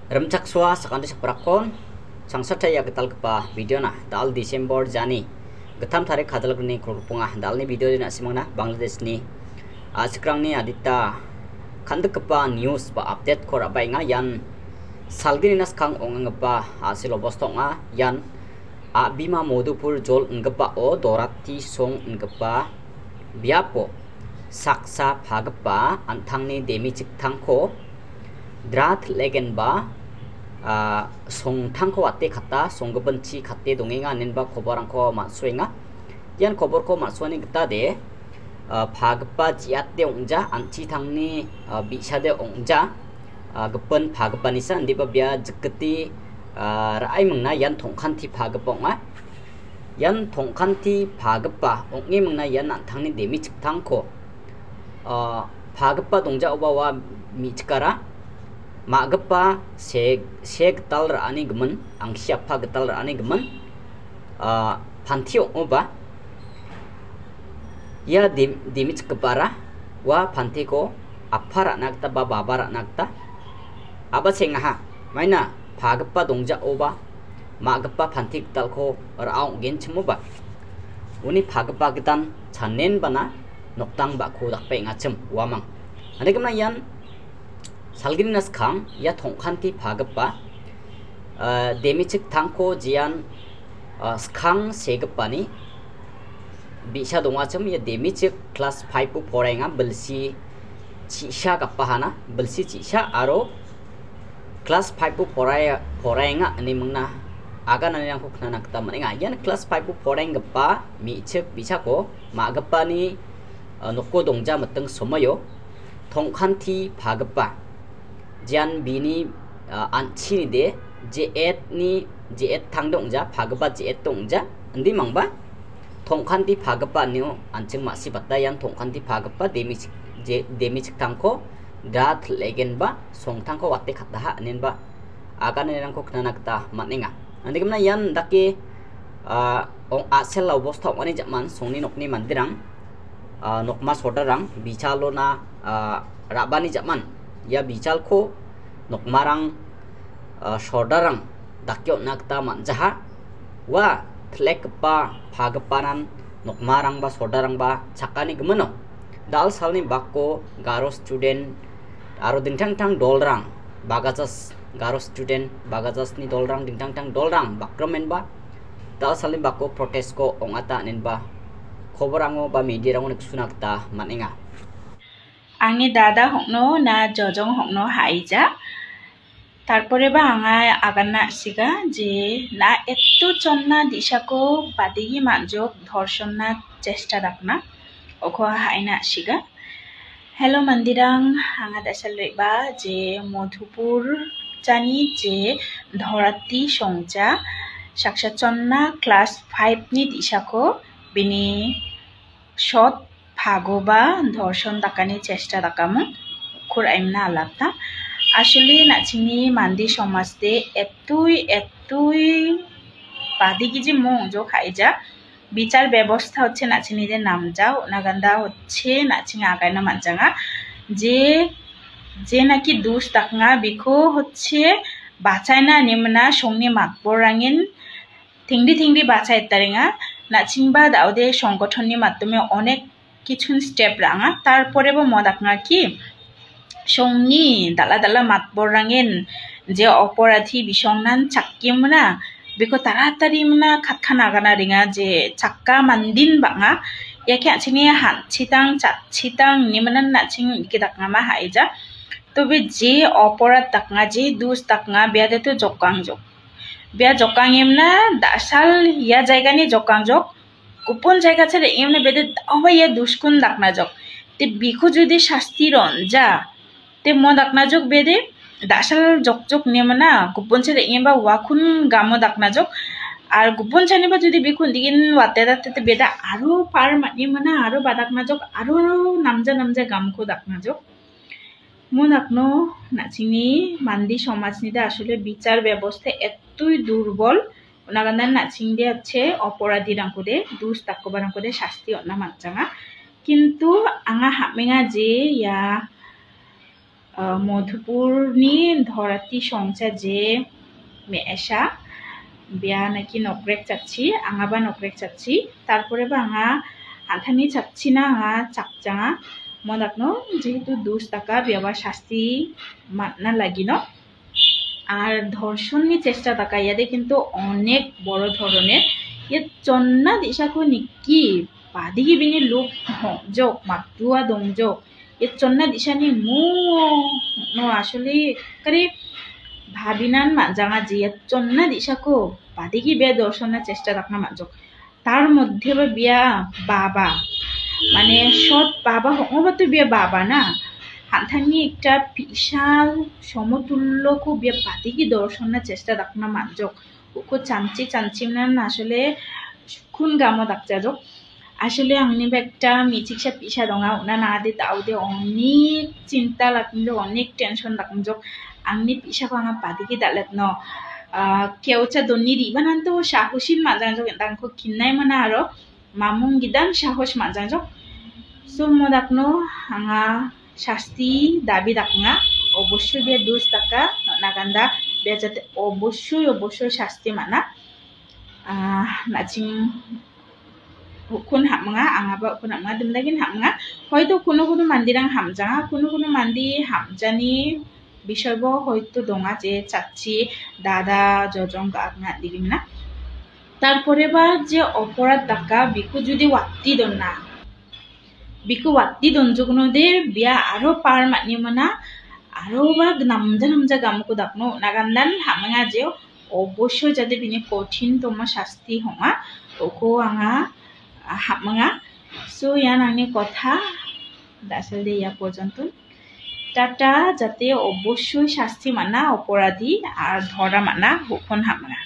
Remcaksua sakante saprakon sangsataya getal kepa video na dal Desember jani getam tarik khadalgni krupungah dalni video dina simangna Bangladesh ni sekarang ni adita khandek kepa news ba update kor abai nga yan salgini nas kang ongangpa asilo bostonga yan Bima Modupur jol ngpa o dorati song ngpa biapo saksa phagpa anthangni demi chiktangko drat legen ba song tangko ate khata song benci khate dongenga nenba khoborangko matsuenga yan khobor ko matsuani gita de phagpa jiate ongja anchi thangni bisade ongja gepen phagpa nisa ndiba bia jeketi rai mengna yan thongkhanti phagponga yan thongkhanti phagpa ongi mengna yan anthangni demi chiktangko phagpa dongja obawa michkara Magapa seg tal rani gemen ang siapa getal rani gemen pantio oba ya dimit kepara wa pantiko apara nakta ba babara nakta aba sengaha maina phagapa dongja oba magapa pantik talko raung gen chmoba uni phagapa gitan chanen bana noktang ba khodak pe ngachem wamang ane kemna yan salgini nas khang ya thongkhanti phagpa demichik thangko jian skhang segpani bisa dongachem ya demichik class 5 pu porenga belsi chisha kapahana belsi chisha aro class 5 pu porenga ani mungna aga nani yang khna nakta maninga yan class 5 pu porenga pa michik bisa ko magpa ni nokko dongja mateng somayo thongkhanti phagpa Jan bini anchi ni de jet thang dongja phagpa jet dongja andi mangba thongkhanti phagpa ni anching masi batayan thongkhanti phagpa demi thangko dat legen ba song thangko watte khataha anen ba akan nerang ko khna nakta maninga andi kamna yan dake ong asel obostha oni jaman songni nokni mandirang nokma sodarang bichalona rabani jaman ya bicalko nokmarang sodarang dakyo nakta manjaha wa thlekpa phagpanan nokmarang ba sodarang ba chakani gmano dal salni bakko garo student aro dingtang tang dolrang bagajas garo student bagajas ni dolrang dingtang tang dolrang bakromen ba dal salni bakko protest ko ongata nen ba khoborango ba media rango sunakta maninga Angni dada hokno na jojong hokno haija তারপরে বা আঙা আগান্না সিগা যে না একটু চন্না দিশাকো বাদিগি মানজক ধর্ষণ না চেষ্টা রাখনা ওখো hyena সিগা hello মন্দিরাং আঙা দেশাল লইবা যে মধুপুর জানি যে ধরাতি সংজা সাকসা চন্না ক্লাস 5 নি দিশাকো বিনি সৎ ভাগবা ধর্ষণ দাকানি চেষ্টা দাকামু খুর আইমনা আলাপটা আসলে নাচিনি মান্দি সমাজতে এতই বাদিকি যে মং জো খাইজা বিচার ব্যবস্থা হচ্ছে নাচিনিদের নাম যাও নাগান্দা হচ্ছে নাচিনি আগাইনা মানজাঙা যে নাকি দুষ তাকঙা বিখো হচ্ছে বাঁচাইনা নিমনা সংনি মাতবরাঙিন থিংদি বাঁচাই তারিঙা নাচিংবা দাউদে সংগঠনের মাধ্যমে অনেক কিছু স্টেপ রাঙা তারপরে বা মদাকঙা কি সংনি দালা মাতবরাঙেন যে অপরাধী বিসংনান চাক্কিমনা বেকো তাড়াতাড়ি মনা খাতখানা আগানা রিঙা যে চাক্কা মান্দিন বাঙা ইয়াকে আছিনি হানছিতাং চাচ্ছিতাং নিমনান নাচিং কিদাকঙা মা হাইজা তবে যে অপরাধ তাকঙা যে দুষ তাকঙা বিয়াদে তো জকাংজক বিয়া জকাংএমনা দাসাল ইয়া জায়গানি জকাংজক গোপন জায়গা ছেড়ে এমনি বেদে অবা ইয়া দুষ্কুন দাকনা জক তে বিখু যদি শাস্তি রন যা তে ম দাকনা জক বেদে দাসাল জক নেমনা গোপন ছেড়ে এমবা ওয়াকুন গামো দাকনা জক আর গোপন ছানিবা যদি বিখুন দিগিন ওয়াতে দাতে বেদা আরো পার মানি মনা আরো বাদাকনা জক আরো নামজা গামকো দাকনা জক মনাকনো নাচিনি মান্দি সমাজনিতে আসলে বিচার ব্যবস্থা এতই দুর্বল ওনাগান্দার নাচিং দিয়ে হচ্ছে অপরাধী রাঙ্কুদে দুষ তাক্কবা রাঙ্কুদে শাস্তি অন্না মানচাঙা কিন্তু আঙা হামেঙা যে ইয়া মধুপুরনি ধরাতি সংসা যে মেসা বিয়া নাকি নকরেক চাচ্ছি আঙাবা নকরেক চাচ্ছি তারপরে বা আঙা আধানি চাচ্ছি না আঙা চাকচাঙা মদাকনো যেহেতু 2 টাকা বিয়াবা শাস্তি মাতনা লাগিনো আর ধর্ষণনি চেষ্টা টাকা ইয়াদে কিন্তু অনেক বড় ধরনের ইয়ে চন্না দিশাকো নিকি পাদিকি বিনি লোক জক মাতুয়া দংজক ইয়ে চন্না দিশানি মু নো আসলে কারে ভাবিনান মাজাঙা যে চন্না দিশাকো পাদিকি বিয়া দর্শনের চেষ্টা রাখনা মাজক তার মধ্যে বা বিয়া বাবা মানে সৎ বাবা হবাতো বিয়া বাবা না হানথানি একটা বিশাল সমতুল্যকো বিয়া পাদিকি দর্শনের চেষ্টা রাখনা মাজক ওকো চামচি না আসলে খুন গামো ডাকজাজক আসলে আংনি একটা মিচিকসা পিসা দঙা উনা না দে তাও দে অনেক চিন্তা লাগমজক অনেক টেনশন লাগমজক আংনি পিসাকো আঙা পাদিকি দালেত ন কেউচা দনি রিবানান্তো সাহসীন মাজাজক তাংকো কিন্নাই মানা আরো মামুং গিদান সাহস মাজাজক সো মদাকনো আঙা শাস্তি দাবি রাখনা অবশ্যই বিয়া 2 টাকা নাগান্দা বিয়া যাতে অবশ্যই শাস্তি মানা নাচিং হুকুন হামঙ্গা আঙাবা হুকুন হামঙ্গা দুমদাগিন হামঙ্গা হয়তো কোনো মান্দিরাং হামজাঙা কোনো মান্দি হামজানি বিষয়ব হয়তো দঙা যে চাচ্ছি দাদা জজং গাগনা দিবিম না তারপরে বা যে অপরাধ টাকা বিকু যদি ওয়াত্তি দন না বিকু ওয়াত্তি দনজগুনো দে বিয়া আরো পার মানি মানা আরো বা নামজা গামুকো দাকনো নাগান্দান হামঙ্গা যে অবশ্যই যাতে বিনি কঠিন তোমা শাস্তি হঙা ওকো আঙা হামঙ্গা সো ইয়ান আংনি কথা দাসল দে ইয়া পর্যন্ত টাটা যাতে অবশ্যই শাস্তি মানা অপরাধী আর ধরা মানা হুকুন হামঙ্গা